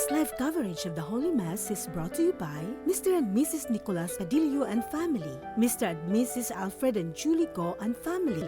This live coverage of the Holy Mass is brought to you by Mr. and Mrs. Nicolas Padillo and family, Mr. and Mrs. Alfred and Julie Go and family.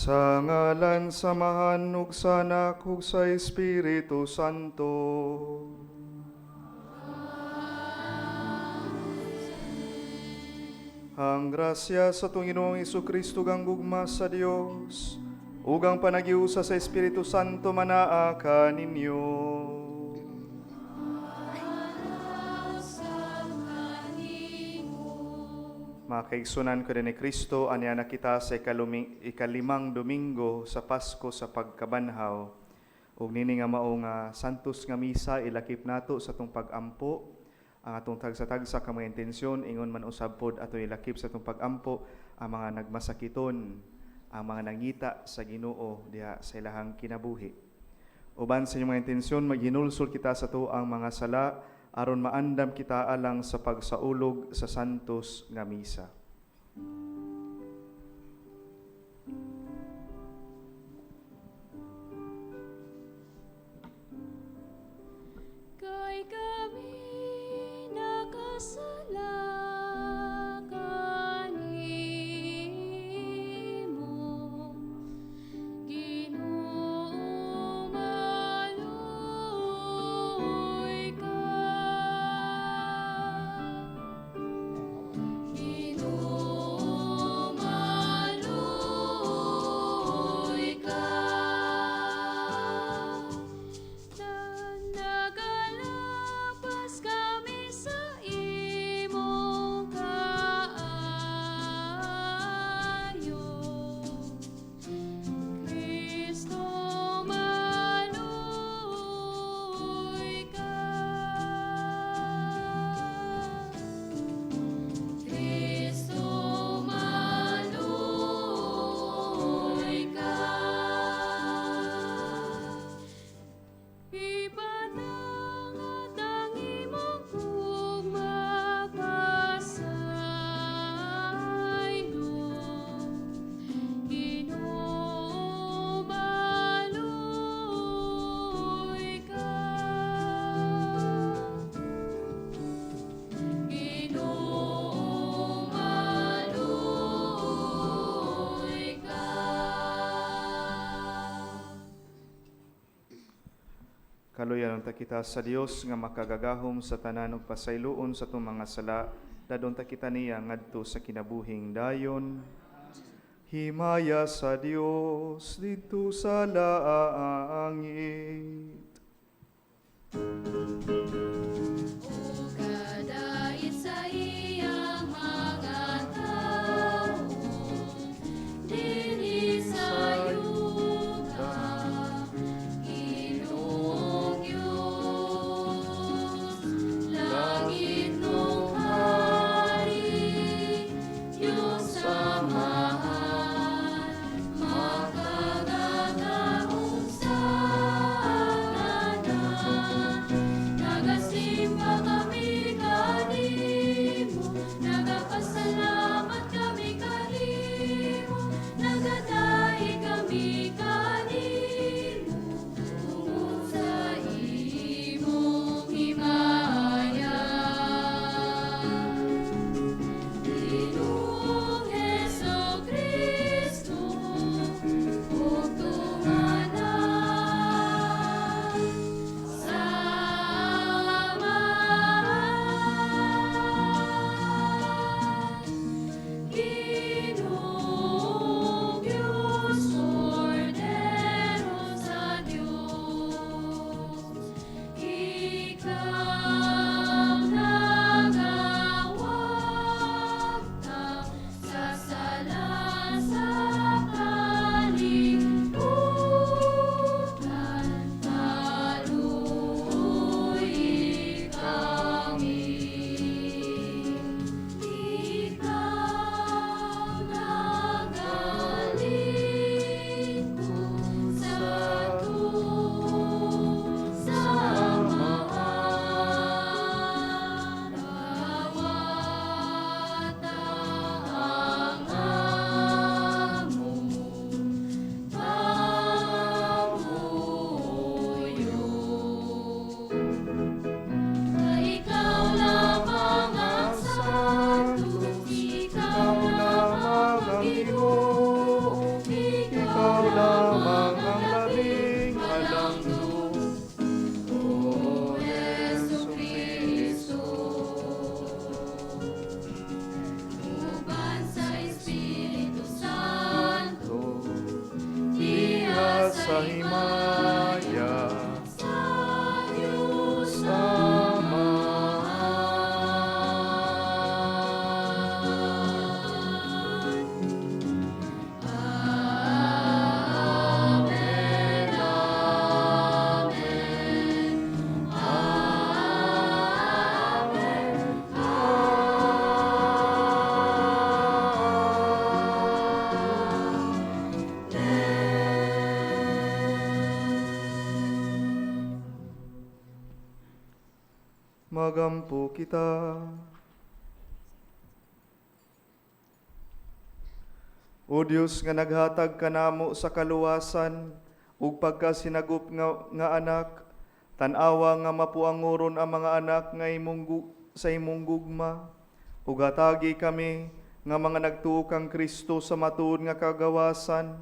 Sa ngalan samahan ug sa Anak ug sa Espiritu Santo. Ang grasya sa Ginoong Jesucristo kang gugma sa Dios ug ang panagiusa sa Espiritu Santo manaa kaninyo. Mga kaigsunan ko din ni Kristo, anya na kita sa ikalimang Domingo sa Pasko sa pagkabanhaw. Ug nini nga mao nga santos nga misa ilakip nato sa atong pag-ampo, ang atong tagsa-tagsa ka mga intensyon, ingon man usab pod ato ilakip sa atong pag-ampo ang mga nagmasakiton, ang mga nangita sa Ginoo diha sa ilahang kinabuhi. Uban sa inyong mga intensyon, maghinulsol kita sa to ang mga sala, aron maandam kita alang sa pagsaulog sa santos nga misa. Kay kami nakasala kanimo, Ginoo maluoy ka. Ginoo Kaluyan unta kita sa Dios nga makagagahom sa tanan ug pasayloon sa itong mga sala, dadon ta kita niya ngadto sa kinabuhing dayon. Himaya sa Dios dito sa langit. O kadait sa iyang mga tao, dinhi sa yuta, Ginoong Diyos, langit mong hari, Diyos sa mahal, makagagahong sa ngalan. Nagasimba kami kanimo, nagapasalamat kami kanimo, nagadahi kami kanimo, tungod sa imong himaya. Ginoong Hesukristo, ug tunganan sa Ginoong Diyos, Kordero sa Diyos, Ikaw nagawag ta sa sala sa kalibutan, maluoy kami. Ikaw nagalingkod sa samaan, awata ang among pamuyo. Ikaw lamang ang santo, ikaw lamang ang Ginoo, Ikaw lamang ang labing alangdo. O Jesucristo. Uban sa Espiritu Santo, Diha sa himaya sa Diyos Amen, amen, amen, Magampo kita. O Dios nga naghatag kanamo sa kaluwasan ug pagkasinagup nga anak, tan-awa nga mapuangoron ang mga anak nga sa imong gugma, ug hatagi kami nga mga nagtuo kang Kristo sa matuod nga kagawasan,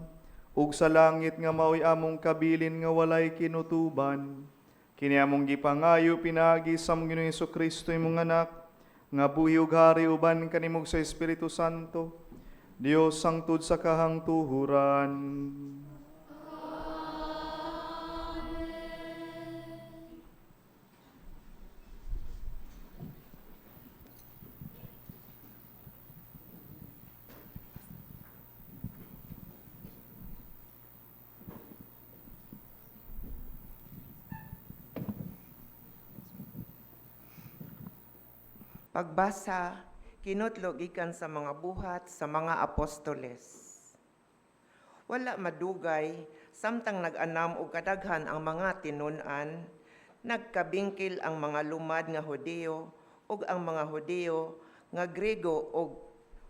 ug sa langit nga maoy among kabilin nga walay kinutuban. Kini among gipangayo pinagi sa among Ginoong Hesukristo imong anak, nga buhi ug hari uban kanimog sa Espiritu Santo, Dios sangtud sa kahangtuhuran. Pagbasa, kinutlo gikan sa mga buhat sa mga apostoles. Wala madugay, samtang nag-anam og kadaghan ang mga tinun-an, nagkabingkil ang mga lumad nga Hudiyo ug ang mga Hudiyo nga Grego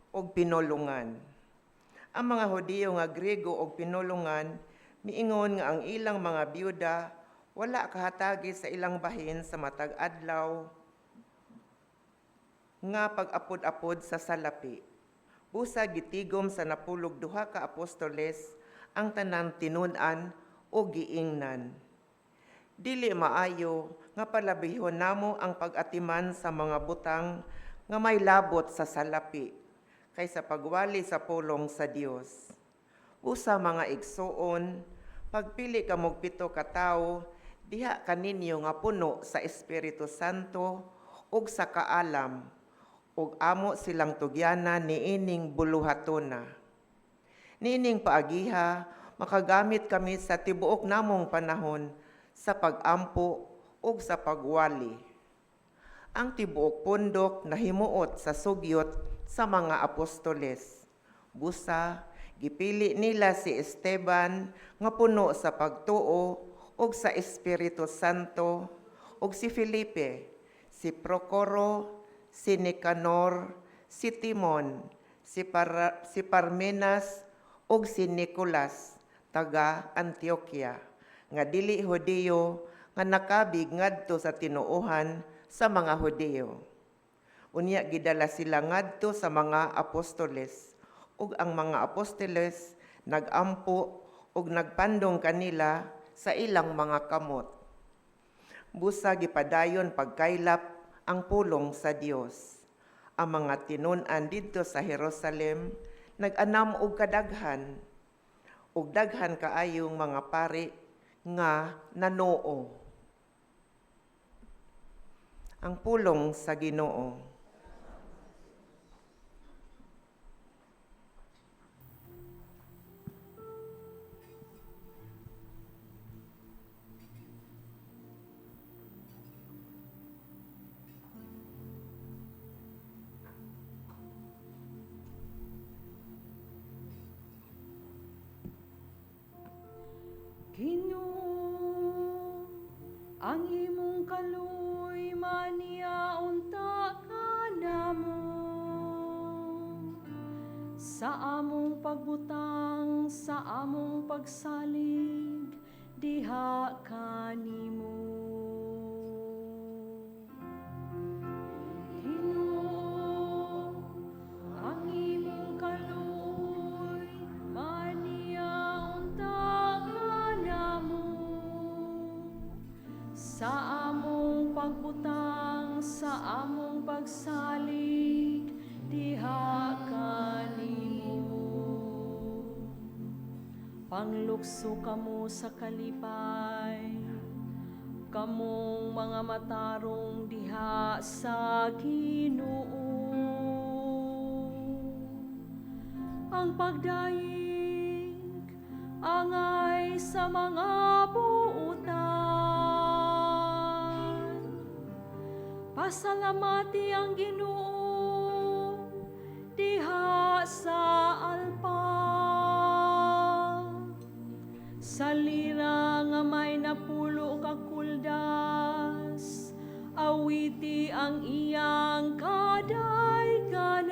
og pinulungan. Ang mga Hudiyo nga Grego og pinulungan miingon nga ang ilang mga byuda wala kahatagi sa ilang bahin sa matag adlaw nga pag-apod-apod sa salapi. Busa gitigom sa napulog duha ka apostoles ang tanang tinun-an o giingnan. Dili maayo nga palabihon namo ang pag-atiman sa mga butang nga may labot sa salapi kaysa pagwali sa pulong sa Dios. Usa mga igsuon, pagpili kamog 7 ka tawo, diha kaninyo nga puno sa Espiritu Santo ug sa kaalam, ug amo silang tugyana niining buluhatona. Niining paagiha, makagamit kami sa tibuok namong panahon sa pag-ampo ug sa pagwali. Ang tibuok pundok nahimuot sa sugyot sa mga apostoles. Busa, gipili nila si Esteban nga puno sa pagtuo ug sa Espiritu Santo, ug si Felipe, si Procoro, si Nicanor, si Timon, si Parmenas, ug si Nicolas, taga Antioquia, nga dili Hudiyo, nga nakabig ngadto sa tinuohan sa mga Hudiyo. Unya gidala sila ngadto sa mga apostoles, ug ang mga apostoles nagampo ug nagpandong kanila sa ilang mga kamot. Busa gipadayon pagkaylap ang pulong sa Dios. Ang mga tinun-an didto sa Jerusalem nag-anam og kadaghan ug daghan kaayong mga pari nga nanoo. Ang pulong sa Ginoo. Ginoo, ang imong kaluy maniya unta kanamo sa among pagbutang, sa among pagsalig diha kanimo. Ginoo, ang imong kaluy maniya unta sa among pagbutang, sa among pagsalig diha kanimo. Panglukso kamo sa kalipay, kamong mga matarong diha sa Ginoo. Ang pagdaig angay sa mga buutan, pasalamati ang Ginoo diha sa alpag. Sa lira nga may napulo ka kuldas, awiti ang iyang kadayganan.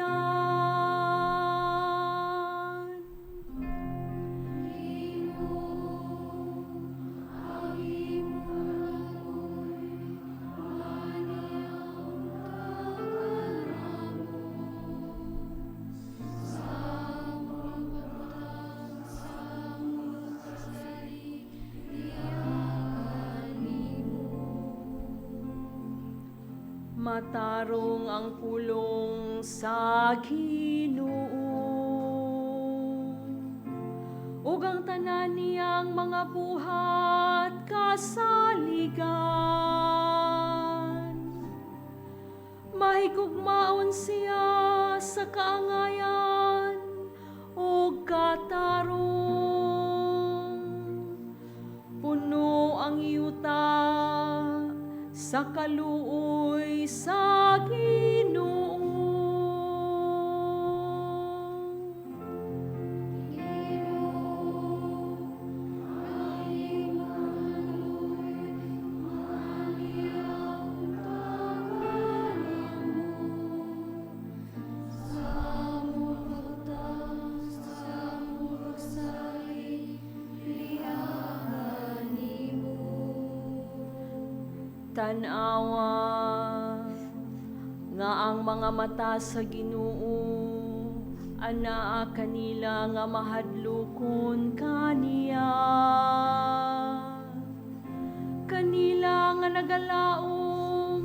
Matarong ang pulong sa Ginoo, ug ang tanan niyang mga buhat kasaligan. Mahigugmaon siya sa kaangayan ug katarong. Puno ang yuta sa kaluoy sa Ginoo. Tanawa nga ang mga mata sa Ginoo anaa kanila nga mahadlokon kaniya. nga nagalaom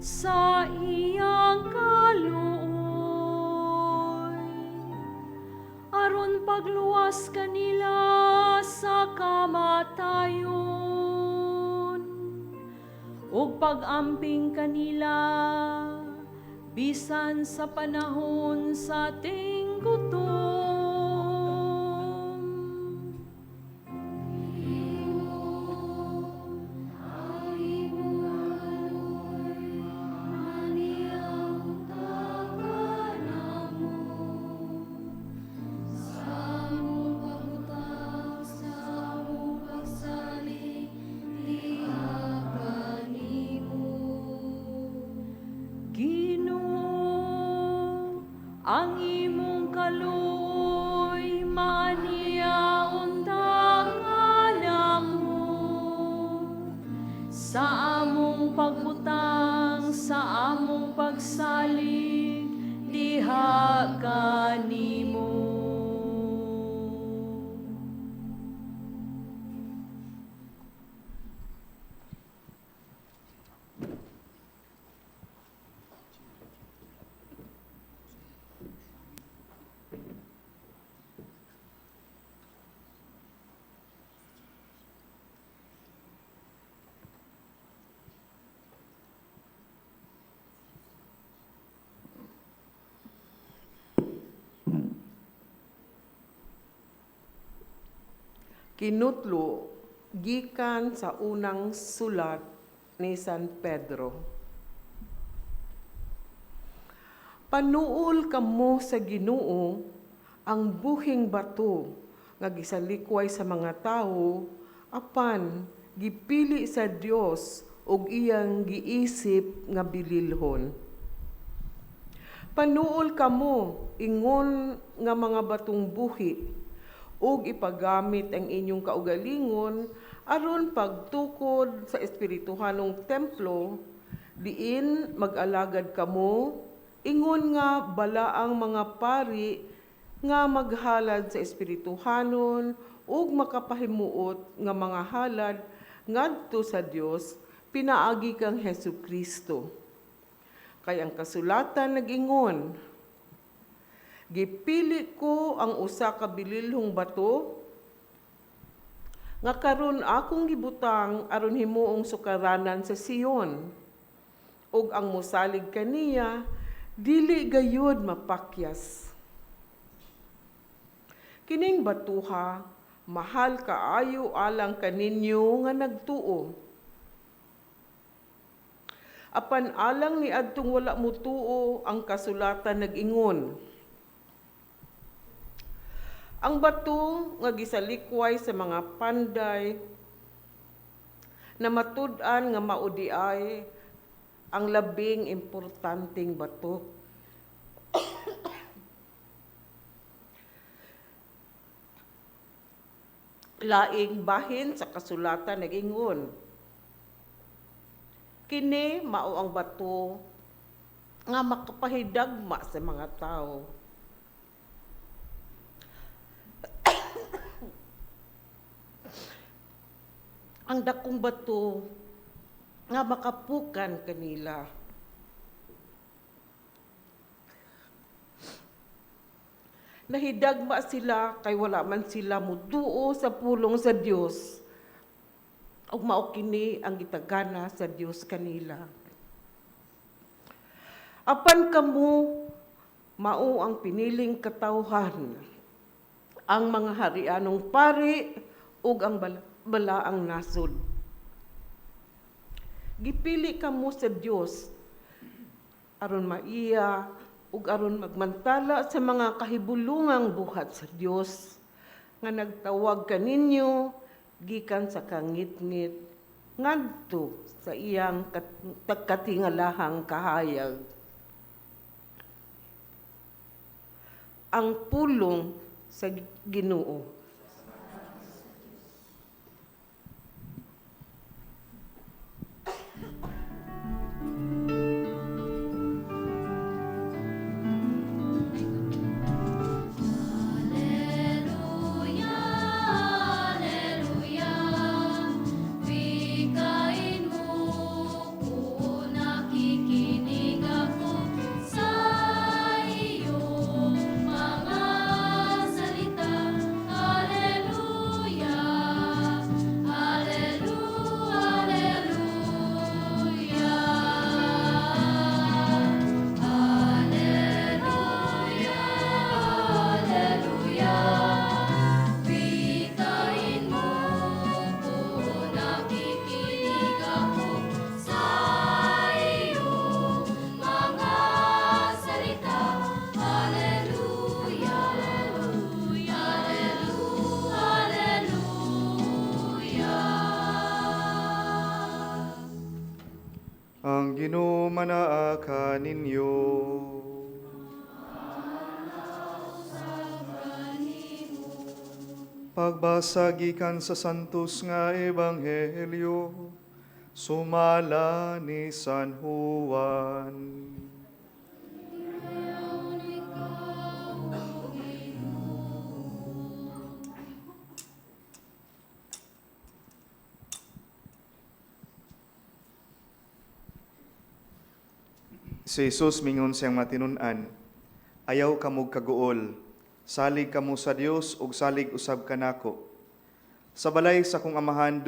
sa iyang kaluoy. Aron pagluwas kanila sa kamatayon, ug pag-amping kanila bisan sa panahon sa ating gutom. Ang imong kaluoy maaniya unta kanamo, sa among pagbutang, sa among pagsalig diha kanimo. Kinutlo gikan sa unang sulat ni San Pedro. Panuol kamo sa Ginoo ang buhing bato nga gisalikway sa mga tawo, apan gipili sa Dios ug iyang giisip nga bililhon. Panuol kamo ingon nga mga batong buhi ug ipagamit ang inyong kaugalingon aron pagtukod sa espirituhanong templo, diin mag-alagad kamo, ingon nga balaang mga pari nga maghalad sa espirituhanon ug makapahimuot nga mga halad ngadto sa Dios pinaagi kang Hesukristo. Kay ang kasulatan nag-ingon, gipili ko ang usa ka bililhong bato nga karon akong gibutang aron himuong sukaranan sa Sion, ug ang mosalig kaniya dili gayud mapakyas. Kining batuha mahal kaayo alang kaninyo nga nagtuo. Apan alang ni adtong wala mutuo, ang kasulatan nag-ingon, ang bato nga gisalikway sa mga panday na matud-an nga maudiay ang labing importanteng bato. Laing bahin sa kasulatan nag-ingon, kini mao ang bato nga makapahidagma sa mga tao. Ang dakong bato nga makapukan kanila. Nahidagma sila kay wala man sila muduo sa pulong sa Dios. Ug mao kini ang gitagana sa Dios kanila. Apan kamo mao ang piniling katawhan, ang mga harianong pari ug ang balaang nasod. Gipili kamo sa Dios aron maiya ug aron magmantala sa mga kahibulungang buhat sa Dios nga nagtawag kaninyo gikan sa kangit-ngit ngadto sa iyang katingalahang kahayag. Ang pulong sa Ginoo. Alleluia, vikain mo Ang Ginoo manaa kaninyo. Pagbasa gikan sa santos nga ebanghelyo, sumala ni San Juan. Si Jesus mingon siyang matinunan, ayaw kamog kaguol, salig kamo sa Dios ug salig usab kanako. Sa balay sa kong amahan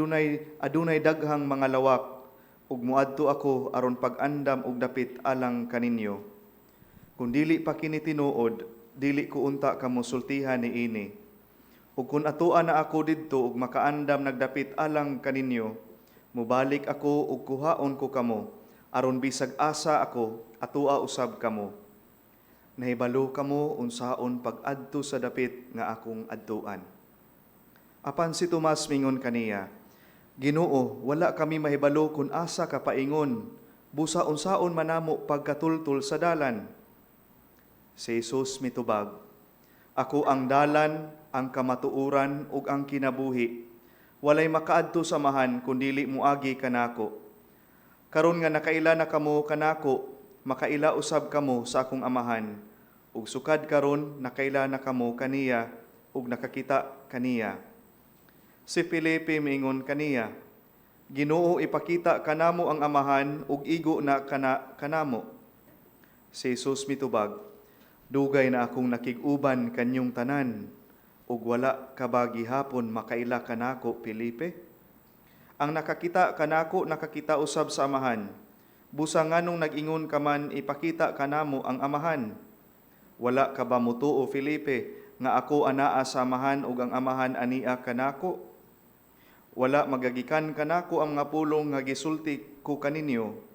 adunay daghang mga lawak, ug muadto ako aron pag-andam og dapit alang kaninyo. Kung dili pa kini tinuod, dili ko unta kamo sultihan niini. Ug kun atoa na ako didto ug makaandam nagdapit alang kaninyo, mubalik ako ug kuhaon ko kamo, aron bisag asa ako atoa usab kamo. Nahibalo kamo unsaon pag-adto sa dapit nga akong adtuan. Apan si Tomas mingon kaniya, Ginoo, wala kami mahibalo kung asa ka paingon, busa unsaon manamo pagkatultol sa dalan. Si Jesus mitubag, Ako ang dalan, ang kamatuuran ug ang kinabuhi. Walay makaadto sa mahan kun dili muagi kanako. Karon nga nakaila na kamo kanako, makaila usab kamo sa akong amahan. Ug sukad karon nakaila na kamo kaniya ug nakakita kaniya. Si Felipe miingon kaniya, Ginoo, ipakita kanamo ang amahan ug igo na kanamo. Si Jesus mitubag, Dugay na akong nakig-uban kanyong tanan ug wala ka ba gihapon makaila kanako, Felipe? Ang nakakita kanako nakakita usab sa amahan. Busa nganong nag-ingon ka man ipakita kanamo ang amahan. Wala ka ba mutuo, Felipe, nga ako anaa sa amahan ug ang amahan ania kanako? Wala magagikan kanako ang mga pulong nga gisulti ko kaninyo.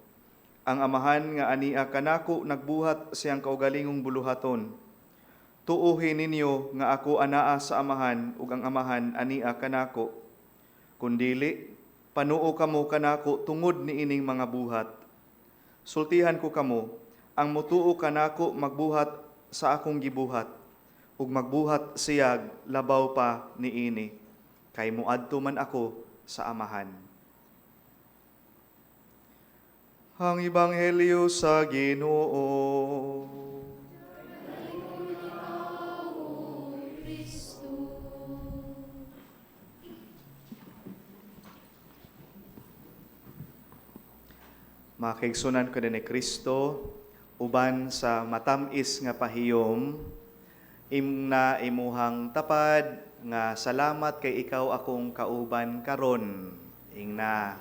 Ang amahan nga ania kanako nagbuhat siyang kaugalingong buluhaton. Tuuhin ninyo nga ako anaa sa amahan ug ang amahan ania kanako. Kundili, panuo kamo kanako tungod niining mga buhat. Sultihan ko kamo, ang mutuo kanako magbuhat sa akong gibuhat, ug magbuhat siyag labaw pa niini, kay muadto man ako sa amahan. Ang Ebanghelyo sa Ginoo. Makigsunan ko din ni Kristo, uban sa matamis nga pahiyom, imna imuhang tapad, nga salamat kay ikaw akong kauban karon. Ingna,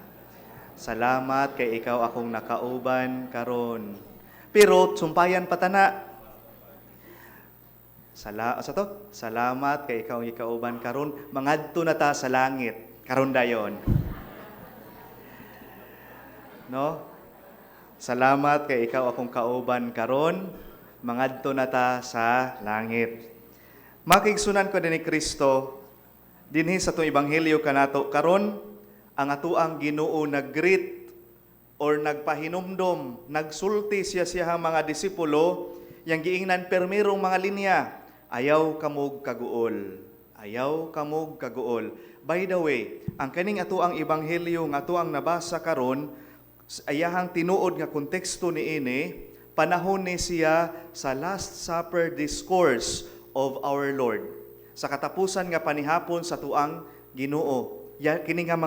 salamat kay ikaw akong nakauban karon. Pero sumpayan patana. Salamat kay ikaw ikauban karon, mangadto na ta sa langit. Karon dayon. No? Salamat kay ikaw akong kauban karon, mangadto na ta sa langit. Makigsunan ko din ni Kristo, dinhi sa itong Ebanghelyo kanato karon, ang atuang Ginoo nag-greet or nagpahinumdom, nagsulti siya mga disipulo, yang giingnan permirong mga linya, ayaw kamog kaguol. Ayaw kamog kaguol. By the way, ang kaning atuang Ebanghelyo nga atuang nabasa karon, ayahang tinuod nga konteksto niini, panahon ni siya sa Last Supper Discourse of our Lord. Sa katapusan nga panihapon sa tuang Ginoo. Kini nga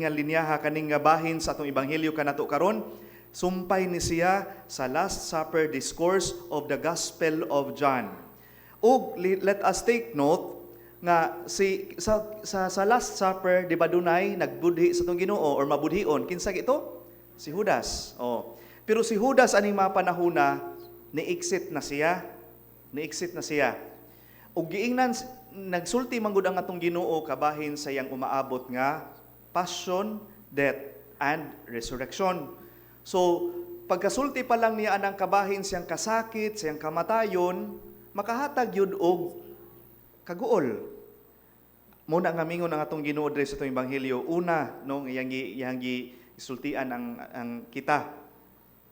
linyaha, kini nga bahin sa atong Ebanghelyo kanato karon, sumpay ni siya sa Last Supper Discourse of the Gospel of John. Ug let us take note nga sa Last Supper, di ba dunay nagbudhi sa atong Ginoo or mabudhion? Kinsa ito? Si Judas. Oh. Pero si Judas aning mga panahona, ni-exit na siya. Ug giingnan nagsulti man gud ang atong Ginoo kabahin sa iyang umaabot nga passion, death, and resurrection. So, pagkasulti pa lang niya anang kabahin siyang kasakit, siyang kamatayon, makahatag yun og kaguol. Muna nga mingon ang atong Ginoo diri sa atong Ebanghelyo, una nung iyang isultian ang kita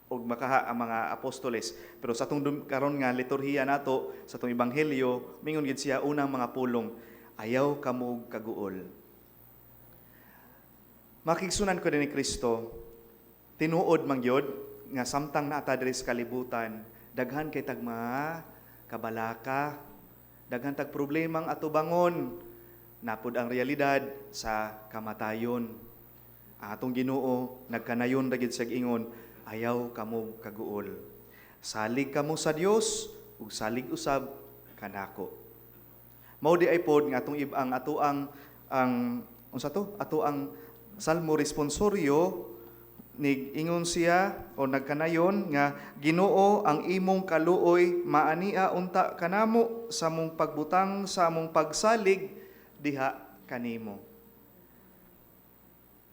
og makaha ang mga apostoles. Pero sa atong karon nga liturhiya nato, sa atong ebanghelyo, mingon gid siya unang mga pulong, ayaw kamo kaguol. Makigsunan ko din ni Kristo, tinuod man gyud nga samtang naata diri sa kalibutan, daghan kay tag mga kabalaka, daghan tag problemang atubangon, napud ang realidad sa kamatayon. Ang atong Ginoo nagkanayon dagid sa ingon, ayaw kamo kaguol. Salig kamo sa Dios ug salig usab kanako. Mao di ay pod nga atong ang ato ang salmo responsoryo ni ingon siya o nagkanayon nga Ginoo ang imong kaluoy maania unta kanamo sa mong pagbutang sa among pagsalig diha kanimo.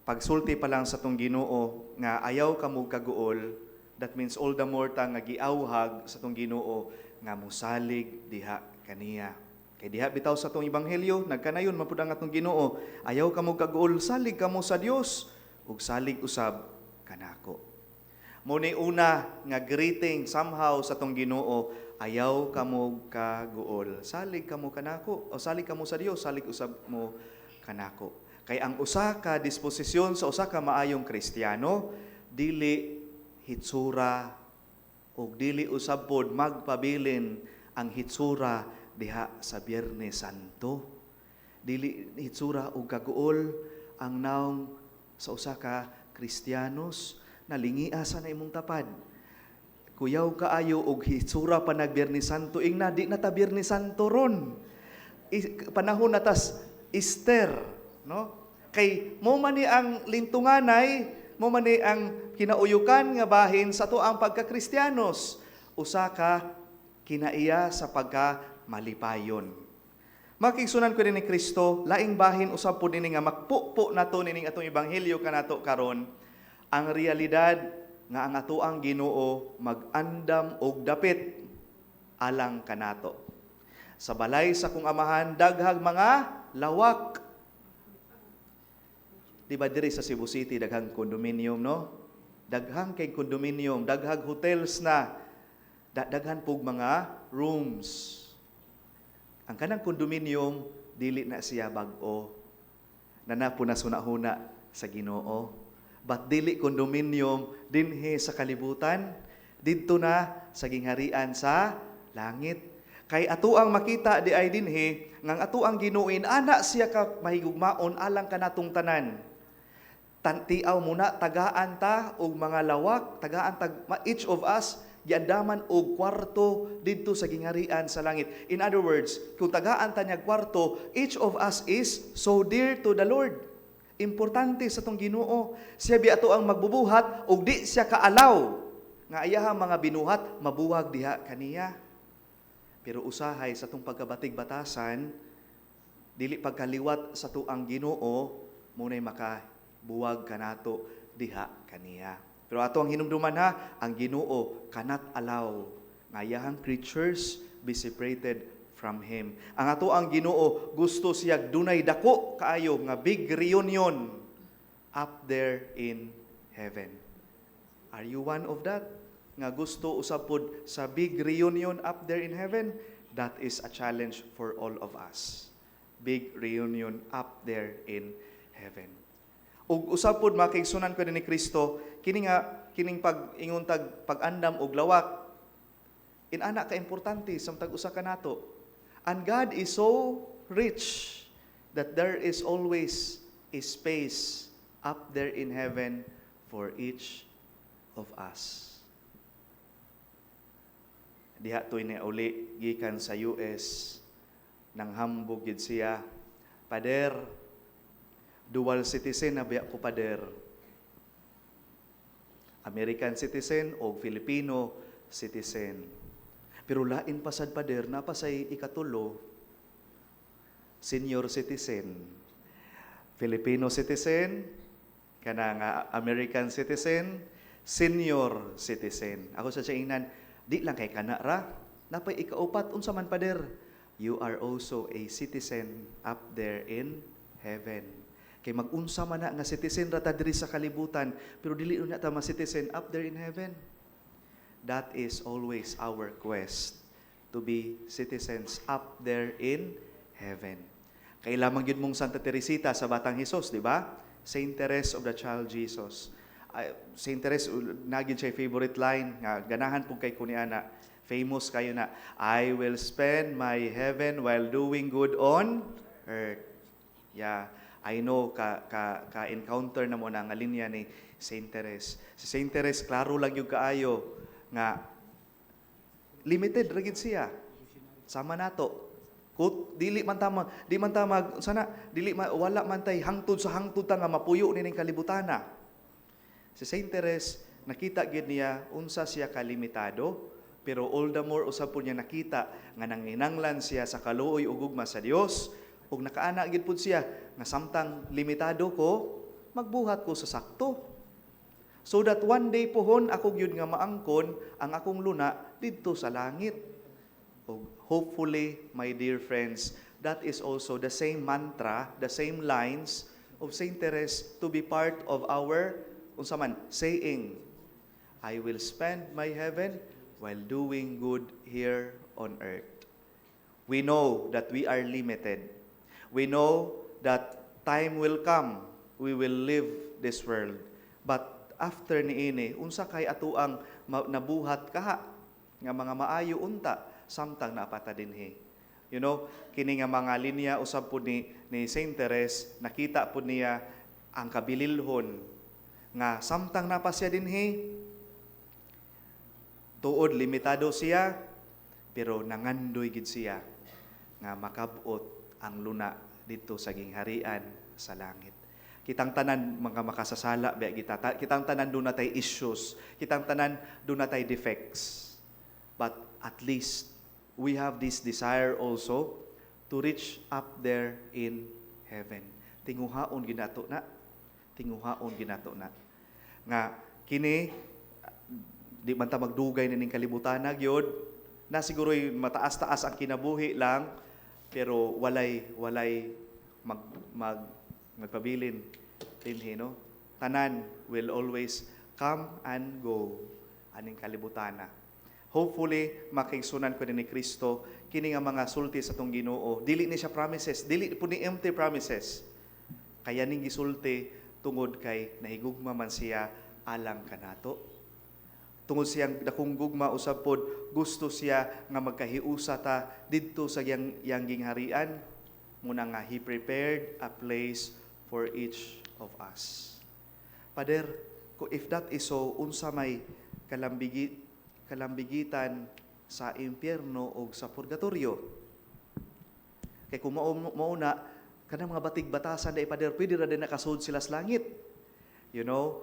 Pagsulti pa lang sa tong Ginoo nga ayaw kamo kaguol, that means all the more ta nga giawhag sa tong Ginoo nga mosalig diha kaniya. Kay diha bitaw sa tong ebanghelyo nagkanayon mapud ang atong Ginoo, ayaw kamo kaguol, salig kamo sa Dios ug salig usab kanako. Mao ni una nga greeting somehow sa tong Ginoo, ayaw kamo kaguol, salig kamo kanako o salig kamo sa Dios, salig usab mo kanako. Kay ang usa ka disposisyon sa usa ka maayong Kristiyano, dili hitsura o dili usab pod magpabilin ang hitsura diha sa Biyernes Santo. Dili hitsura o kaguol ang naong sa usa ka Kristiyanos na lingia sa na imong tapad. Kuyaw kaayo og hitsura pa nag Biyernes Santo, ingna di na ta Biyernes Santo ron. Panahon na tas Easter, no? Kay mo man ni ang lintunganay, mo man ni ang kinauyukan nga bahin sa tuang pagka-Kristiyanos, usa ka kinaiya sa pagka-malipayon. Makigsunan ko din ni Kristo, laing bahin usab po din nga makpupo nato nining atong ebanghelyo kanato karon, ang realidad nga ang atoang Ginoo mag-andam og dapit alang kanato. Sa balay sa kung amahan daghang mga lawak. Di ba diri sa Cebu City daghang condominium, no? Daghang kay condominium, daghang hotels na, daghan pug mga rooms. Ang kanang condominium dili na siya bag-o. Nanapo na sunahuna sa Ginoo. But dili condominium dinhi sa kalibutan, didto na sa gingharian sa langit. Kay ato ang makita di ay dinhi ngang ato ang Ginuin ana siya ka mahigugmaon alang kanatong tanan. Tantiaw muna tagaan ta og mga lawak, tagaan each of us giandaman og kwarto didto sa gingharian sa langit. In other words, kung tagaan ta niya kwarto, each of us is so dear to the Lord. Importante sa tong Ginoo. Siya bi ato ang magbubuhat og di siya kaalaw nga ayahang mga binuhat mabuwag diha kaniya. Pero usahay sa tong pagkabatig-batasan, dili pagkaliwat sa tuang Ginoo, munay makabuwag kanato diha kaniya. Pero ato ang hinumduman ha, ang Ginoo cannot allow nga iyahang creatures be separated from Him. Ang ato ang Ginoo gusto siya dunay dako kaayo nga big reunion up there in heaven. Are you one of that? Nga gusto usab pod sa big reunion up there in heaven? That is a challenge for all of us. Big reunion up there in heaven. Ug usab pod makigsunan ko ni Kristo, kining pag-ingon pag-andam og lawak, inana ka importante samtang usa ka nato. And God is so rich that there is always a space up there in heaven for each of us. Diha to'y uli gikan sa US, nang hambog gid siya, Pader, dual citizen na biya ko, Pader. American citizen o Filipino citizen. Pero lain pasad, Pader, napasay ikatulo, senior citizen, Filipino citizen, kanang American citizen, senior citizen. Ako sa ingnan, di lang kay kana ra, napay ikaupat, unsa man, Pader, you are also a citizen up there in heaven. Kay mag-unsa man na nga citizen ra ta diri sa kalibutan, pero dili na ta ma-citizen up there in heaven. That is always our quest, to be citizens up there in heaven. Kailangan yun mong Santa Teresita sa Batang Hesus, di ba? Saint Therese of the Child Jesus. Saint Therese, naging siya favorite line, nga ganahan po kay kuniana, famous kayo na, I will spend my heaven while doing good on earth. Yeah, I know ka-encounter na mo na nga linya ni Saint Therese. Si Saint Therese, klaro lang yung kaayo nga limited ragid siya. Sama nato. Kut dili man tamag sana wala man tay hangtod sa hangtod ta nga mapuyo nining kalibutana. Si Saint Therese nakita gid niya unsa siya kalimitado, pero all the more usab po niya nakita nga nanginanglan siya sa kaluoy ug gugma sa Dios, ug nakaana gid pud siya nga samtang limitado ko, magbuhat ko sa sakto. So that one day pohon ako gyud nga maangkon ang akong luna didto sa langit. O hopefully, my dear friends, that is also the same mantra, the same lines of Saint Therese to be part of our unsaman saying, I will spend my heaven while doing good here on earth. We know that we are limited. We know that time will come, we will leave this world. But after niini, unsa kay atuang nabuhat kaha nga mga maayo unta samtang napata dinhi. You know, kini nga mga linya usab pud ni Saint Therese, nakita pud niya ang kabililhon nga samtang napasya dinhi, tuod limitado siya, pero nangandoy gid siya nga makabot ang luna dito sa gingharian sa langit. Kitang tanan mga makasasala ba kita. Kitang tanan do natay issues. Kitang tanan do natay defects. But at least we have this desire also to reach up there in heaven. Tinguhaon ginato na. Tinguhaon ginato na. Nga kini di man ta magdugay ning kalibutan gyud. Na siguro'y mataas-taas ang kinabuhi lang, pero walay magpabilin dinhi, no? Tanan will always come and go aning kalibutana. Hopefully makigsunan ko ni Kristo kini nga mga sulti sa tong Ginoo. Dili ni siya promises, dili po ni empty promises. Kaya ning gisulti tungod kay nahigugma man siya alang kanato. Tungod siyang dakong gugma usab pod gusto siya nga magkahiusa ta didto sa yang gingharian. Muna nga He prepared a place for each of us. Pader, if that is so, unsa may kalambigitan sa impyerno o sa purgatorio. Kaya kung mauna, kanang mga batig-batasan na Pader, pwede na din nakasud sila sa langit. You know,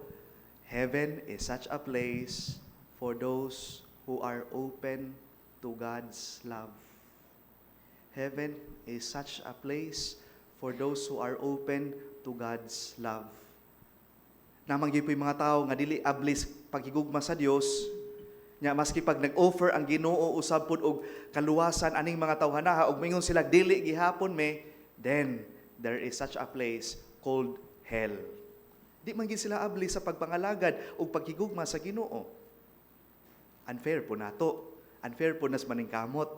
heaven is such a place for those who are open to God's love. Heaven is such a place for those who are open to God's love. Namang gyud mga tao nga dili ablis paghigugma sa Dios, nya maski pag nag-offer ang Ginoo usab pud og kaluwasan aning mga tawhanaha ug mingon sila dili gihapon then there is such a place called hell. Di man gyud sila ablis sa pagpangalagad ug paghigugma sa Ginoo. Unfair po nato. Unfair po nas maningkamot,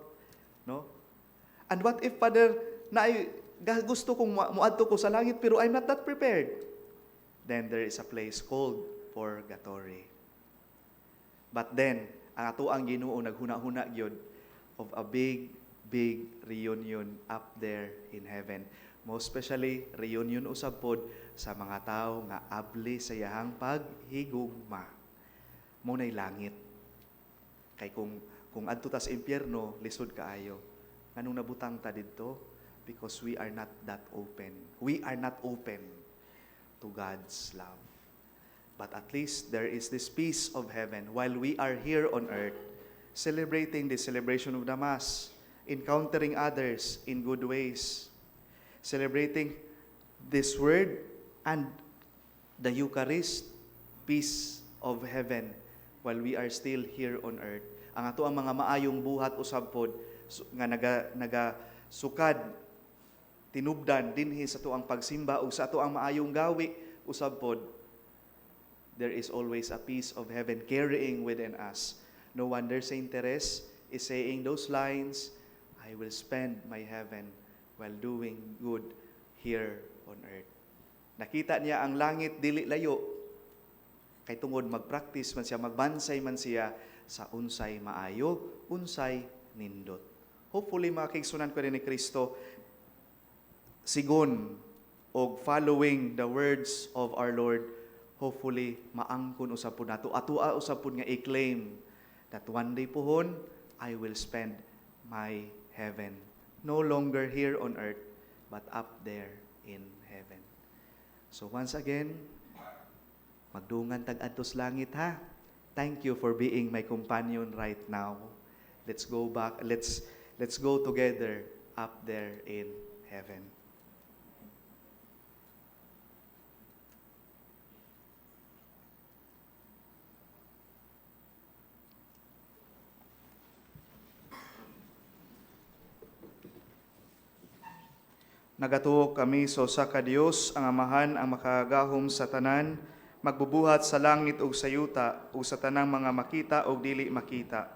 no? And what if, Father, na gusto kong muadto ko sa langit pero I'm not that prepared? Then there is a place called purgatory. But then, ang ato ang Ginoo naghuna-huna gyud of a big reunion up there in heaven. Most especially, reunion usab pod sa mga tao nga abli sa iyahang paghigugma. Muna'y langit. Kay kung adto ta sa impyerno, lisod kaayo. Anong nabutang ta didto? Because we are not that open. We are not open to God's love. But at least there is this peace of heaven while we are here on earth, celebrating the celebration of the Mass, encountering others in good ways, celebrating this word and the Eucharist, peace of heaven, while we are still here on earth. Ang ato ang mga maayong buhat usab pod nga naga sukad tinubdan dinhi sa ato ang pagsimba ug sa ato ang maayong gawi usab pod, there is always a peace of heaven carrying within us No wonder Saint Therese is saying those lines, I will spend my heaven while doing good here on earth. Nakita niya ang langit dili layo, kay tungod mag-practice man siya, magbansay man siya sa unsay maayo, unsay nindot. Hopefully mga kaigsunan ko rin ni Kristo, sigon og following the words of our Lord, hopefully maangkon usab pud nato, atua usab pud nga i-claim that one day pohon I will spend my heaven no longer here on earth but up there in heaven. So once again, magdungan tag-adtos langit ha. Thank you for being my companion right now. Let's go back. Let's go together up there in heaven. Nagatuo kami sa usa ka Dios, ang Amahan, ang makagahom sa tanan, magbubuhat sa langit ug sa yuta, ug sa tanang mga makita ug dili makita.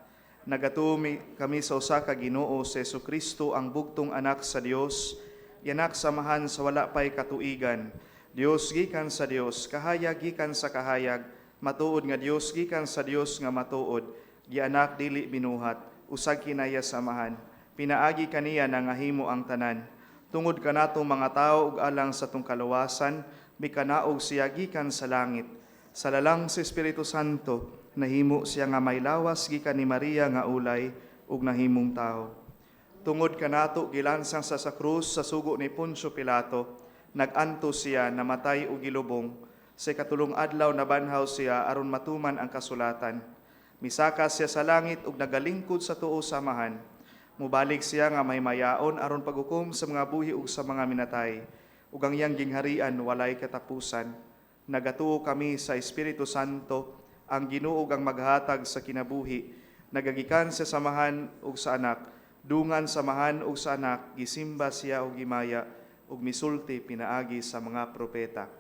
Nagatuo kami sa usa ka Ginoo sa Jesucristo, ang bugtong anak sa Dios, yanak samahan sa wala pay katuigan. Dios gikan sa Dios, kahayag gikan sa kahayag, matuod nga Dios gikan sa Dios nga matuod, gianak dili binuhat, usag kinaya samahan. Pinaagi kaniya na nga himo ang tanan. Tungod kanato mga tao ug alang sa tong kaluwasan, mikanaog siya gikan sa langit. Sa lalang sa Espiritu Santo, nahimo siya nga may lawas gikan ni Maria nga ulay ug nahimong tao. Tungod kanato gilansang sa krus sa sugo ni Poncio Pilato, naganto siya namatay ug gilubong. Sa katulong adlaw nabanhaw siya aron matuman ang kasulatan. Misaka siya sa langit ug nagalingkod sa tuo samahan. Mubalik siya nga may mayaon aron paghukom sa mga buhi ug sa mga minatay. Ug ang iyang gingharian walay katapusan. Nagatuo kami sa Espiritu Santo, ang Ginoo ang maghatag sa kinabuhi. Nagagikan sa samahan ug sa anak, dungan samahan ug sa anak, gisimba siya ug gimaya ug misulti pinaagi sa mga propeta.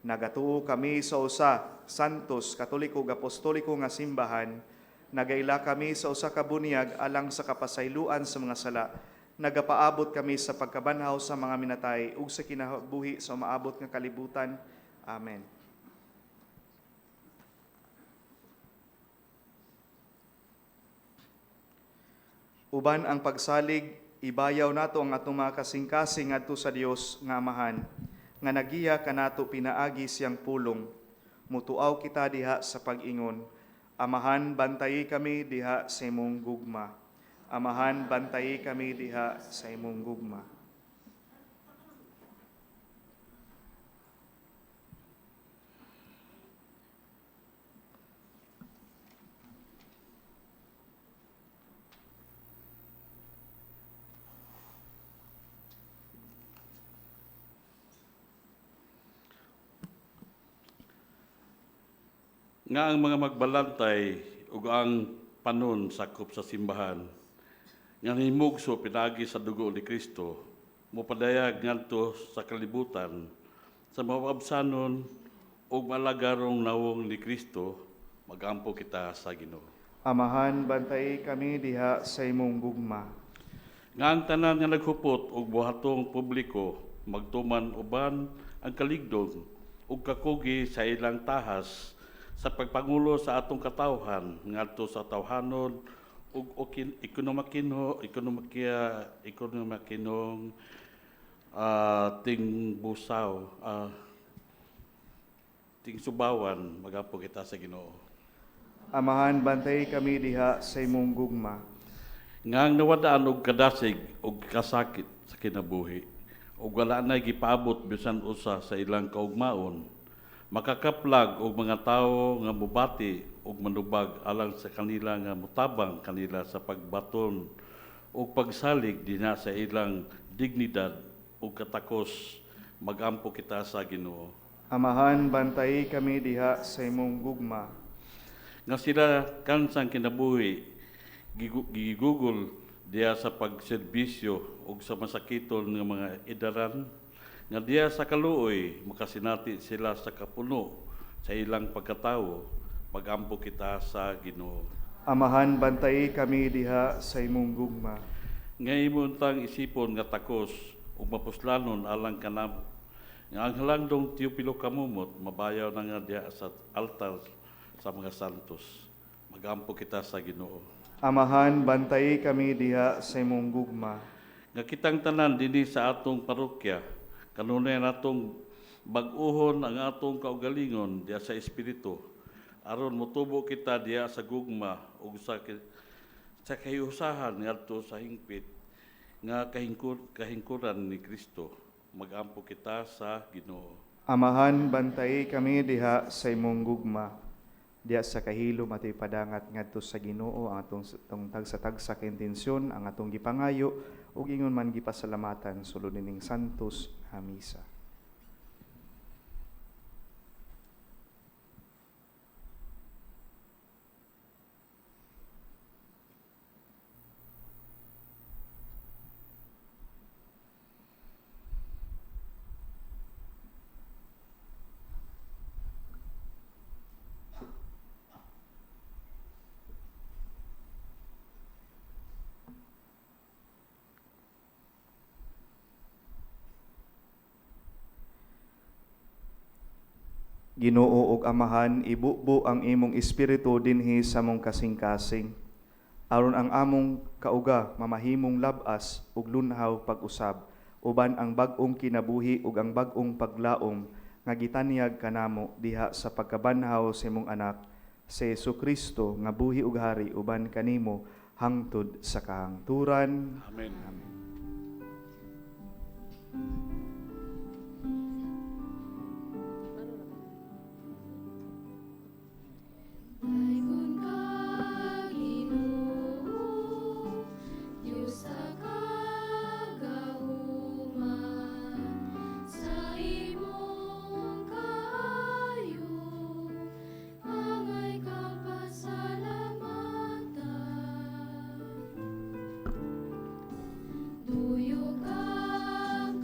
Nagatuo kami sa usa, santos, katoliko ug apostoliko nga simbahan. Nagaila kami sa usa ka bunyag alang sa kapasayloan sa mga sala. Nagapaabot kami sa pagkabanhaw sa mga minatay ug sa kinabuhi sa maabot nga kalibutan. Amen. Uban ang pagsalig, ibayaw nato ang atong mga kasing-kasing ngadto sa Dios nga Amahan, nga nagiya kanato pinaagi siyang pulong. Mutuaw kita diha sa pag-ingon. Amahan, bantayi kami diha sa imong gugma. Amahan, bantayi kami diha sa imong gugma. Nga ang mga magbalantay ug ang panon sakop sa simbahan nga himugso pinagi sa dugo ni Kristo mopadayag ngadto sa kalibutan sa mababsanon ug malagarong nawong ni Kristo magampo kita sa Ginoo. Amahan, bantayi kami diha sa imong gugma. Nga ang tanan nga naghupot ug buhatong publiko magtuman uban ang kaligdong ug kakugi sa ilang tahas sa pagpangulo sa atong katawhan ngadto sa tawhanon ug ekonomikinong tingbusaw tingsubawan magapo kita sa Ginoo. Amahan, bantayi kami diha sa imong gugma. Ngang nawadaan og kadasig og kasakit sa kinabuhi ug wala na gipaabot bisan usa sa ilang kaugmaon, makakaplag og mga tawo nga mubati og manubag alang sa kanila nga mutabang kanila sa pagbaton ug pagsalig dinha sa ilang dignidad ug katakos magampo kita sa Ginoo. Amahan, bantayi kami diha sa imong gugma. Nga sila kansang kinabuhi gigugol diya sa pagserbisyo ug sa masakiton nga mga edaran, nga diya sa kaluoy makasinati sila sa kapuno sa ilang pagkatawo, magampo kita sa Ginoo. Amahan, bantay kami diha sa imong gugma. Ngay imuntang isipon nga takos ug mapuslanon alang kanamo. Nga ang halandong Teopilo kamumot, mabayaw na nga diha sa altar sa mga santos. Magampo kita sa Ginoo. Amahan, bantay kami diha sa imong gugma. Nga kitang tanan dinhi sa atong parokya, kanunay natong bag-uhon ang atong kaugalingon diha sa espiritu. Aron motubo kita diha sa gugma ug sa kahiusahan ngadto sa hingpit nga kahingkuran ni Kristo. Magampo kita sa Ginoo. Amahan, bantay kami diha sa imong gugma. Diha sa kahilom at ipadangat ngadto sa Ginoo ang atong tagsa-tagsa ka intensyon, ang atong gipangayo ug ingon man gipasalamatan sulod ning santos nga misa. Ginoo ug Amahan, ibubo ang imong espiritu dinhi sa mong kasing-kasing. Aron ang among kauga mamahimong labas ug lunhaw pag-usab, uban ang bag-ong kinabuhi ug ang bag-ong paglaom nga gitanyag kanamo diha sa pagkabanhaw sa imong anak si Jesucristo nga buhi ug hari uban kanimo hangtod sa kahangturan. Amen. Amen. Dayon ka, Ginoo, Diyos sa kagauman, sa imong kaayo, angay kang pasalamatan. Tuyok ang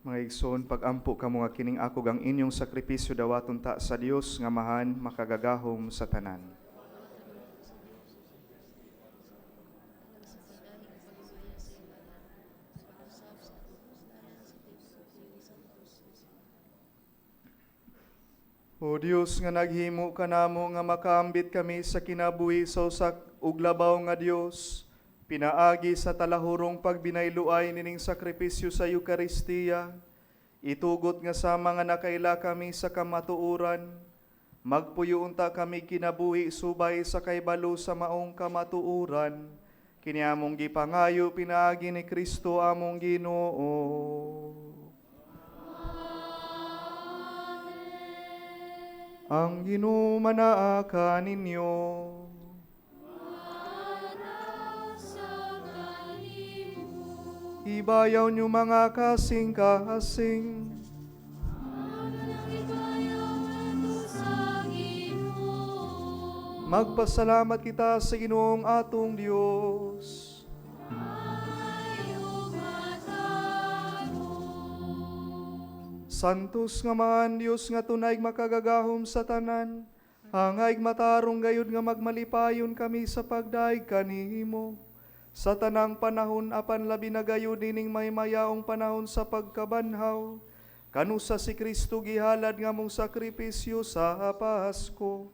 Mga igsoon, pag-ampo ka mga kining ako ang inyong sakripisyo dawaton ta sa Dios nga mahan makagagahom sa tanan. O Dios nga naghimo kanamo nga makaambit kami sa kinabuhi sa usak ug labaw nga Dios, pinaagi sa talahurong pagbinayluay nining sakripisyo sa Eucharistia, itugot nga sa mga nakaila kami sa kamatuoran, magpuyo unta kami kinabuhi subay sa kaybalo sa maong kamatuoran, kini among gipangayo pinaagi ni Kristo among Ginoo. Ang Ginoo manaa ninyo. Ibayaw niyo mga kasing-kasing. Magpasalamat kita sa Ginoong atong Dios. Santos nga man Dios nga tunay makagagahom sa tanan, hangay matarong gayud nga magmalipayon kami sa pagdaig kanimo. Sa tanang panahon apan labi na gayud nining may mayaong panahon sa pagkabanhaw, kanusa si Kristo gihalad nga mong sakripisyo sa Pasko.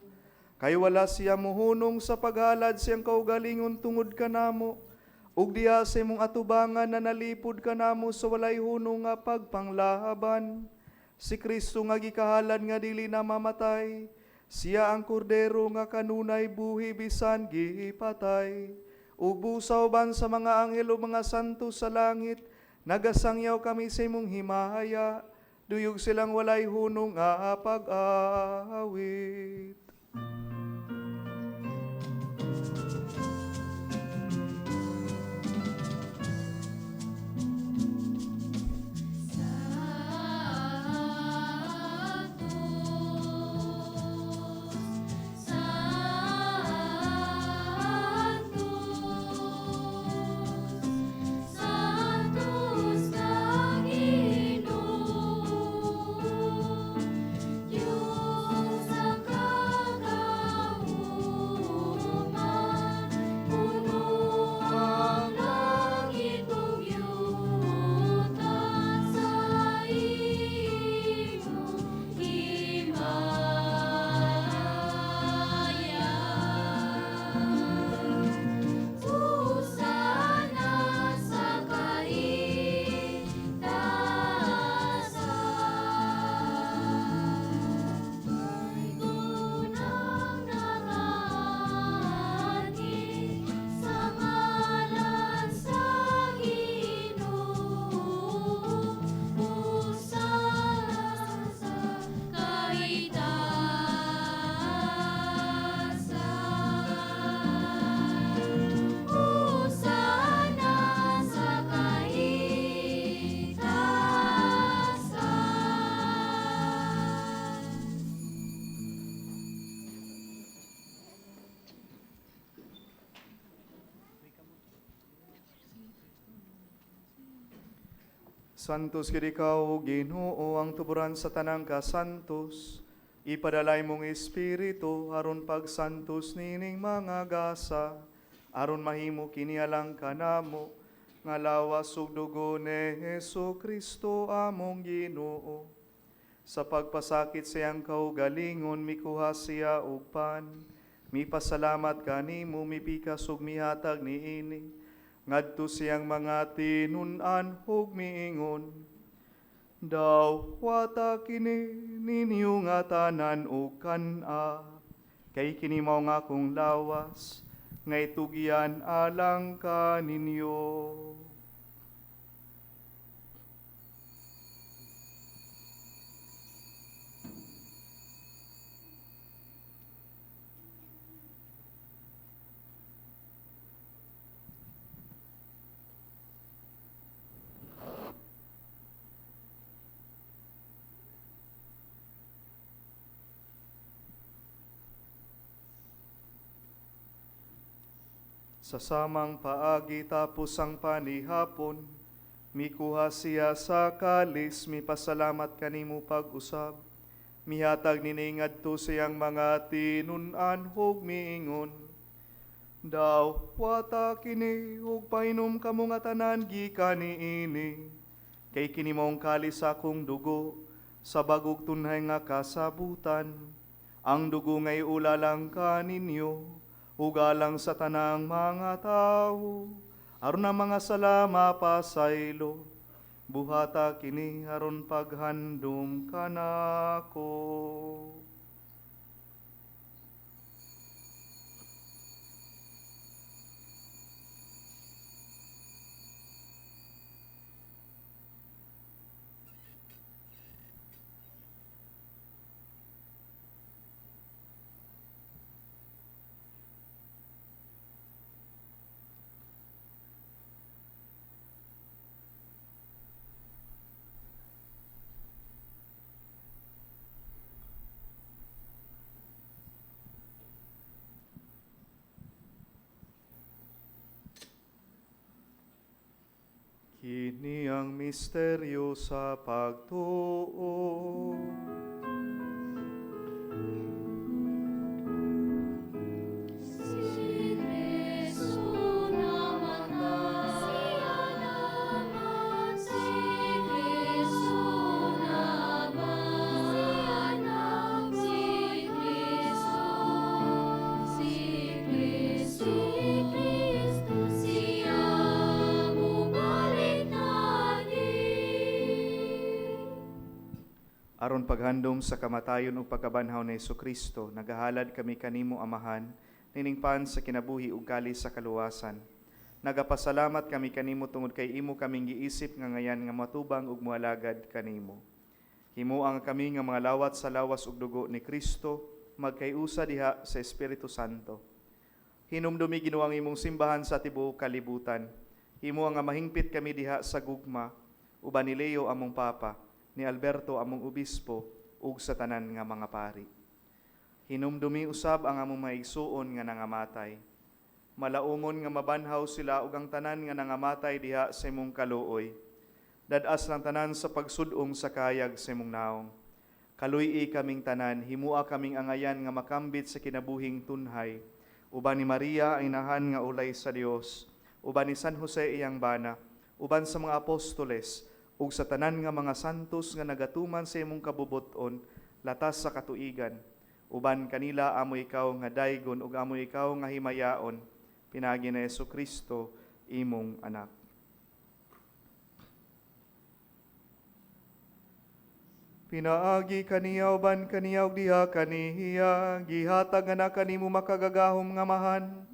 Kay wala siya muhunong sa paghalad siyang kaugalingon tungod kanamo, ug diha sa imong atubangan na nalipod kanamo sa walay hunong nga pagpanglaban. Si Kristo nga gikahalad nga dili na mamatay, siya ang kordero nga kanunay buhi bisan gipatay. Ug busaw ban sa mga anghel o mga santo sa langit, nagasangyaw kami sa imong himaya, duyog silang walay hunong nga pag-awit. Santos kid ikaw, Ginoo, ang tuburan sa tanang kasantos. Ipadalay mong Espiritu, aron pagsantos nining mga gasa, aron mahimo kinialang kanamo, nga lawas ug dugo ni Hesu Kristo among Ginoo. Sa pagpasakit siyang kaugalingon, mikuha siya og pan, mipasalamat kanimo, mipikas ug mihatag niini, ngadto siyang mga tinun-an ug miingon, dawata kini ninyo nga tanan ug kan-a, kay kini mao nga akong lawas, nga itugyan alang kaninyo. Sa samang paagi tapos ang panihapon, Mikuha siya sa kalis, mipasalamat kanimo pag-usab. Mihatag niningad to siyang mga tinunan, hug miingon. Daw, wata kini, hug painom kamo nga tanan, gikan niini. Kay kini maong kalis sa akong dugo, sa bagog tunhay nga kasabutan. Ang dugo ngay ulalang kaninyo, ugalang sa tanang mga tao. Aron ang mga salama pasaylo, buhata kini aron paghandom kanako. Kini ang misteryo sa pagtuo. Si Kristo namatay, si Kristo namatay, si Kristo, si Kristo, siya mubalik nani. Aron paghandom sa kamatayon ug pagkabanhaw ni Jesucristo, nagahalad kami kanimo Amahan, niningpan sa kinabuhi ug kalis sa kaluwasan. Nagapasalamat kami kanimo tungod kay imo kaming giisip nga ngayan nga matubang ug moalagad kanimo. Himuang kami nga mga lawat sa lawas ug dugo ni Kristo, magkayusa diha sa Espiritu Santo. Hinumdumi Ginoo ang imong simbahan sa tibuok kalibutan. Himuang nga mahingpit kami diha sa gugma, uban ni Leo among papa, ni Alberto among obispo, ug sa tanan nga mga pari. Hinumdumi usab ang among maigsuon nga nangamatay. Malaumon nga mabanhaw sila ug ang tanan nga nangamatay diha sa imong kaluoy. Dadas lang tanan sa pagsudong sa kayag sa imong naong. Kaluy-i kaming tanan, himua kaming angayan nga makambit sa kinabuhing tunhay. Uban ni Maria ang inahan nga ulay sa Dios, uban ni San Jose iyang bana, uban sa mga apostoles, ug sa tanan nga mga santos nga nagatuman sa imong kabubuton, latas sa katuigan. Uban kanila amo ikaw nga daygon ug amo ikaw nga himayaon, pinagi na Jesucristo imong anak. Pinaagi kaniya uban kaniya ug diha kaniya, gihatag nga kanimo makagagahom nga mahan,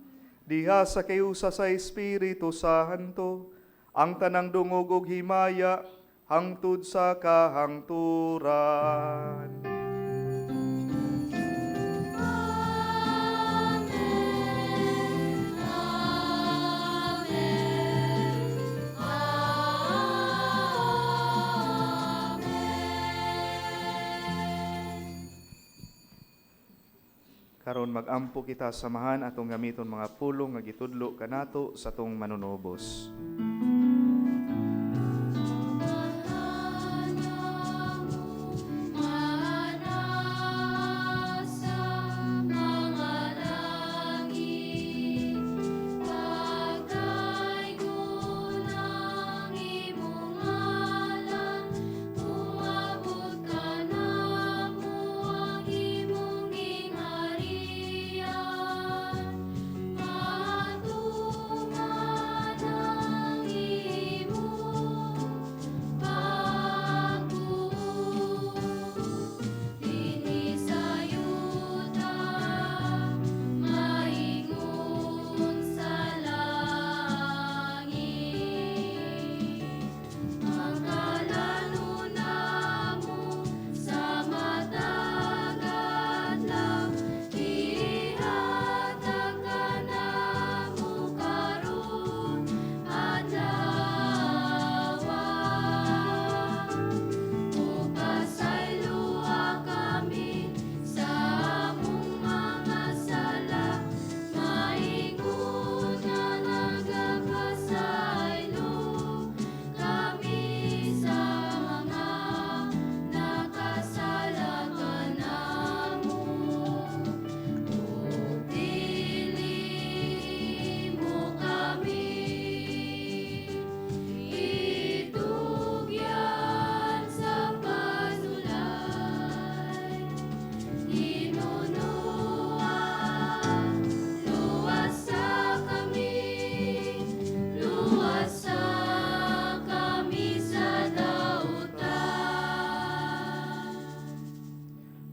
diha sa kayusa sa Espiritu Santo, ang tanang dungog ug himaya, hangtod sa kahangturan. Karon magampo kita samahan atong gamiton mga pulong nga gitudlo kanato sa tong manunobos. Matumana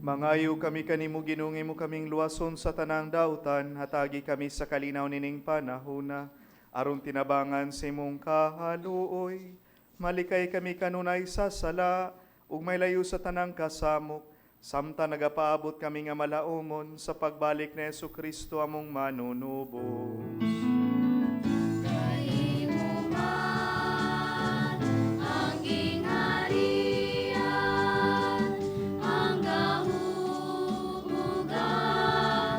Mangayo kami kanimo ginungi mo kaming luwason sa tanang dautan, hatagi kami sa kalinaw nining panahona, aron tinabangan sa imong kahaluoy. Malikay kami kanunay sa sala, ug may layo sa tanang kasamok, samta nagapaabot kami nga malaumon sa pagbalik ni Jesucristo among manunubos. Kaimo man ang gingharian, ang gahumugang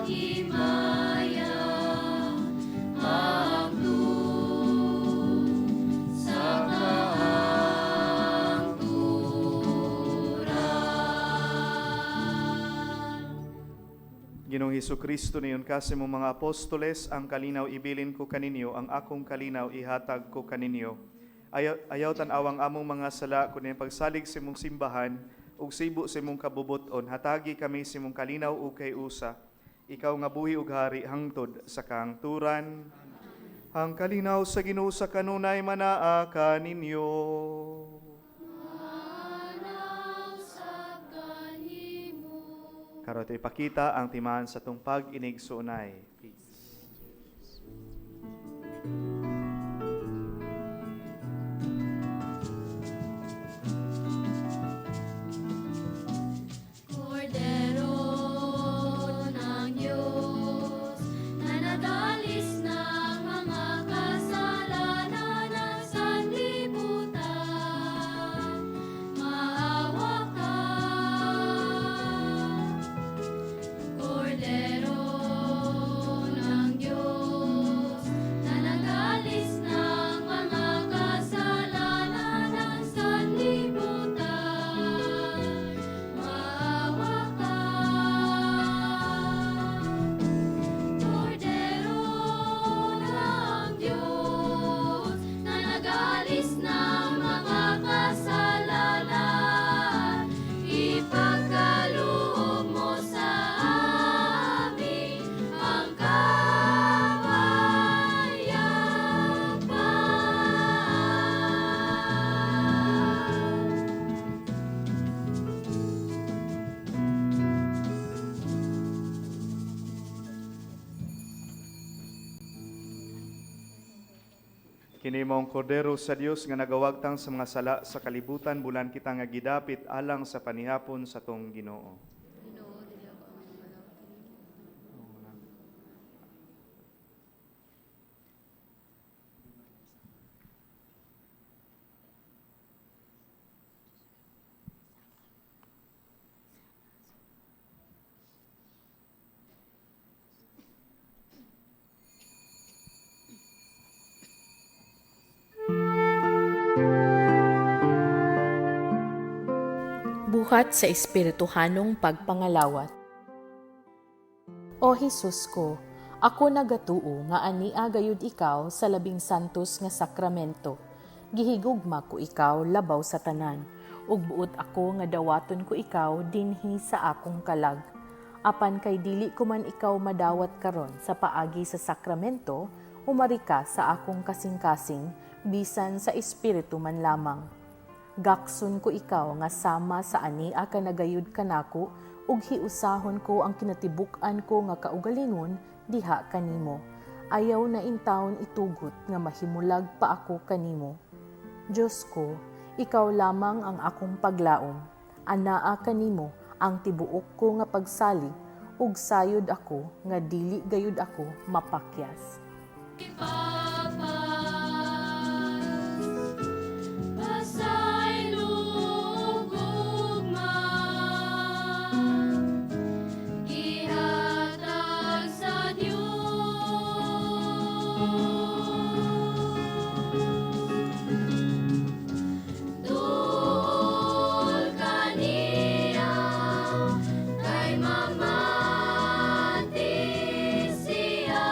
himaya, hangtod sa kaangturan. Ginoong Hesukristo niyon kasi mo mga apostoles, ang kalinaw ibilin ko kaninyo, ang akong kalinaw ihatag ko kaninyo. Ayaw tanawang among mga sala kundi pagsalig sa imong simbahan ug sibo sa imong kabubuton, hatagi kami sa imong kalinaw ug kay usa. Ikaw nga buhi ug hari hangtod sa kaangturan. Ang kalinaw sa Ginoo sa kanunay manaa kaninyo. Manaw sa kanimo. Karon ito ipakita ang timaan sa tong pag-inigsuunay. Peace. Kordero ng Diyos, na nadalis ng mga kasalanan ng sanlibutan, maawa ka. Kordero ng Diyos, na nadalis ng mga kasalanan ng sanlibutan, maawa ka. Kordero ng Diyos, na nagalis ng mga kasalanan, ipagkaloob mo sa amin ang kapayapaan. Kini mong kordero sa Dios nga nagawagtang sa mga sala sa kalibutan, bulan kita nga gidapit alang sa panihapon sa tong Ginoo. Buhat sa espirituhanong pagpangalawat. O Jesus ko, ako nagatuo nga ania gayud ikaw sa labing santos nga sakramento. Gihigugma ko ikaw labaw sa tanan, ug buot ako nga dawaton ko ikaw dinhi sa akong kalag. Apan kay dili ko man ikaw madawat karon sa paagi sa sakramento, umari ka sa akong kasing-kasing, bisan sa espiritu man lamang. Gakson ko ikaw nga sama sa ania ka nagayud kanako, ug hiusahon ko ang kinatibuk-an ko nga kaugalingon diha kanimo. Ayaw na intawon itugot nga mahimulag pa ako kanimo. Diyos ko, ikaw lamang ang akong paglaom. Anaa kanimo ang tibuok ko nga pagsalig, ug sayod ako nga dili gayud ako mapakyas. Basay lugugma, gihatag sa Diyos. Dul kaniya kay mamatay siya,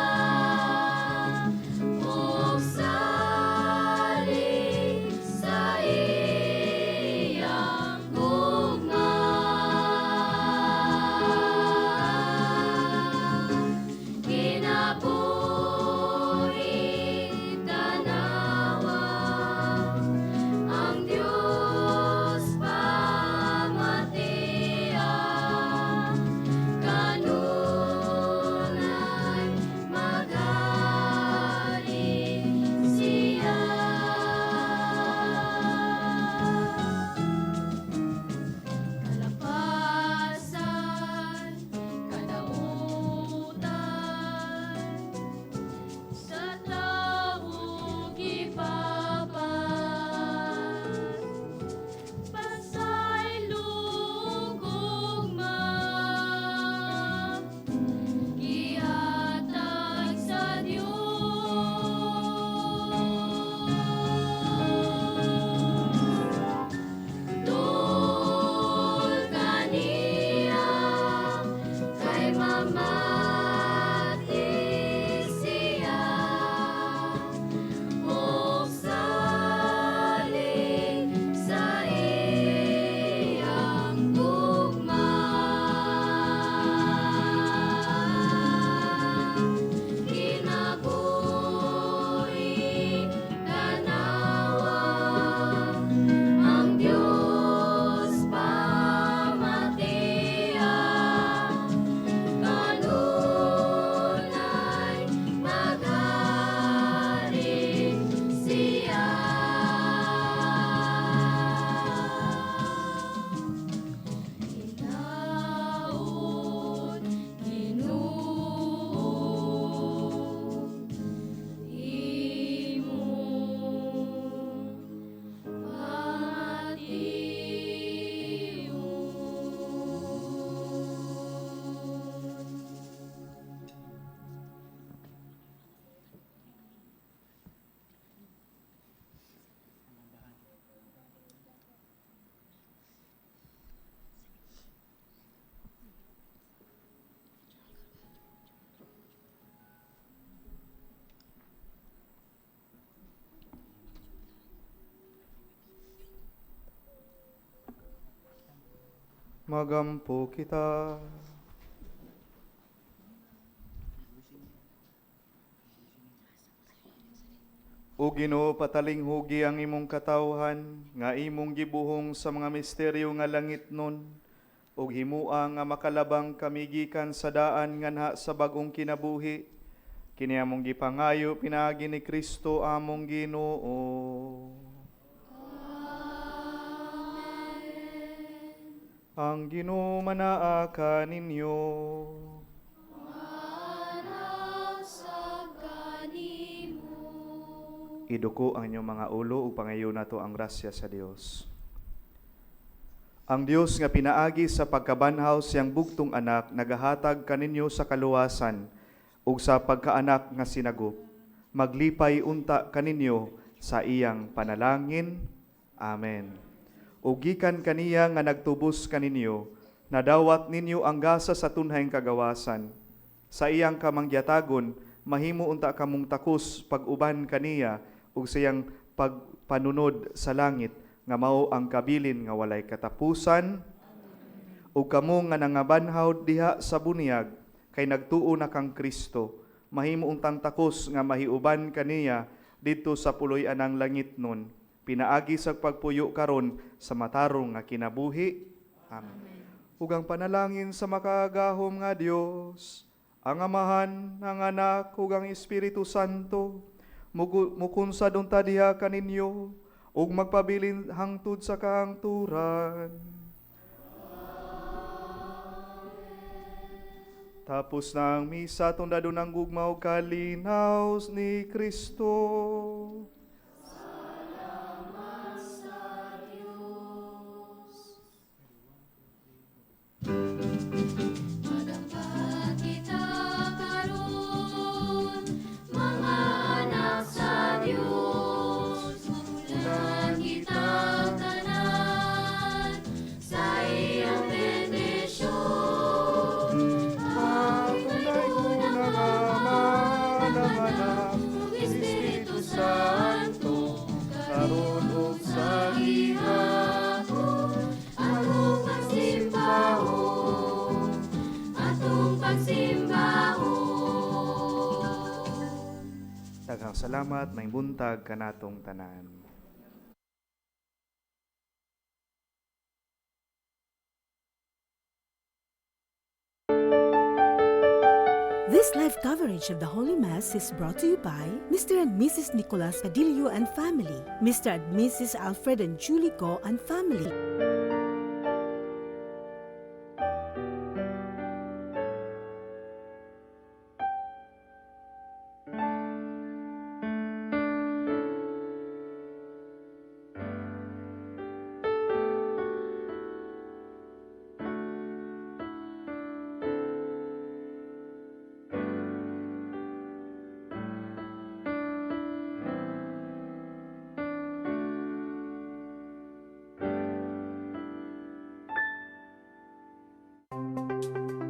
Magampo kita. O Ginoo, patalinghugi ang imong katawhan, nga imong gibuhong sa mga misteryo nga langit nun, ug himua nga makalabang kami gikan sa daan nga naha sa bagong kinabuhi. Kini among gipangayo pinaagi ni Kristo among Ginoo. Ang Ginoo manaa kaninyo. Iduko ang inyong mga ulo ug pangayo nato ang grasya sa Dios. Ang Dios nga pinaagi sa pagkabanhaw siyang bugtong anak nagahatag kaninyo sa kaluwasan ug sa pagkaanak nga sinagop. Maglipay unta kaninyo sa iyang panalangin. Amen. Ug gikan kaniya nga nagtubos kaninyo, nadawat ninyo ang gasa sa tunhayng kagawasan. Sa iyang kamangyatagon, mahimo unta kamong takos pag-uban kaniya ug siyang pagpanunod sa langit nga mao ang kabilin nga walay katapusan. Ug kamo nga nangabanhaw diha sa bunyag kay nagtuo na kang Kristo, mahimo untang takos nga mahiuban kaniya didto sa puloy-anang langit nun, pinaagi sa pagpuyo karon sa matarong nga kinabuhi. Amen. Ug ang panalangin sa makagahom nga Dios, ang Amahan, ang Anak, ug ang Espiritu Santo, mukunsad unta diha kaninyo, ug magpabilin hangtod sa kahangturan. Tapos na ang misa, tundado ng gugma ug kalinaw ni Kristo. Daghang salamat, may buntag kanatong tanan. This live coverage of the Holy Mass is brought to you by Mr. and Mrs. Nicolas Padillo and family, Mr. and Mrs. Alfred and Julie Go and family.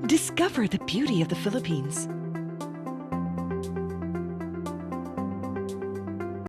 Discover the beauty of the Philippines.